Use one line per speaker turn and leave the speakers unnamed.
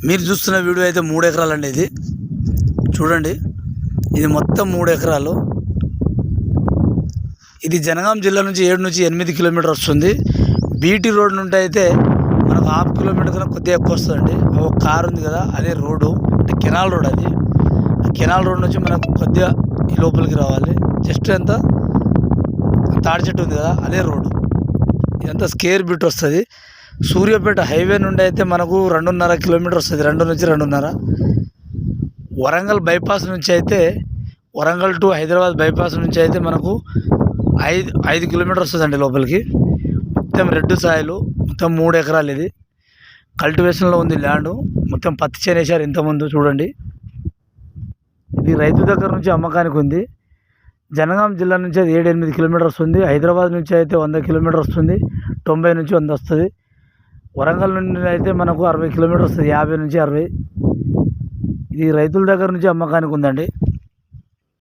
మీరు చూస్తున్న వీడియో అయితే 3 ఎకరాలు అండి. ఇది చూడండి, ఇది మొత్తం 3 ఎకరాలు. ఇది జనగాం జిల్లా నుంచి 7 నుంచి 8 కిలోమీటర్ వస్తుంది. బీటీ రోడ్ నుండి అయితే మనకు 1/2 కిలోమీటర్ కన్నా కొద్దిగా ఎక్కువ వస్తుందండి. ఒక కారు ఉంది కదా, అదే రోడ్డు, అంటే కెనాల్ రోడ్. అది కెనాల్ రోడ్ నుంచి మనకు కొద్దిగా ఈ లోపలికి రావాలి. జస్ట్ ఎంత తాడి చెట్టు ఉంది కదా, అదే రోడ్డు. ఇదంతా స్కేర్ బిట్ వస్తుంది. సూర్యాపేట హైవే నుండి అయితే మనకు 2.5 కిలోమీటర్ వస్తుంది, 2 నుంచి 2.5. వరంగల్ బైపాస్ నుంచి అయితే, వరంగల్ టు హైదరాబాద్ బైపాస్ నుంచి అయితే మనకు 5 కిలోమీటర్ వస్తుందండి లోపలికి. మొత్తం రెడ్ సాయిలు, మొత్తం 3 ఎకరాలు. ఇది కల్టివేషన్లో ఉంది ల్యాండ్. మొత్తం పత్తి చేనేశారు ఇంతకుముందు. చూడండి, ఇది రైతు దగ్గర నుంచి అమ్మకానికి ఉంది. జనగాం జిల్లా నుంచి అయితే 7-8 కిలోమీటర్ వస్తుంది. హైదరాబాద్ నుంచి అయితే 100 కిలోమీటర్ వస్తుంది, 90 నుంచి 100 వస్తుంది. వరంగల్ నుండి అయితే మనకు 60 కిలోమీటర్ వస్తుంది, 50 నుంచి 60. ఇది రైతుల దగ్గర నుంచి అమ్మకానికి ఉందండి.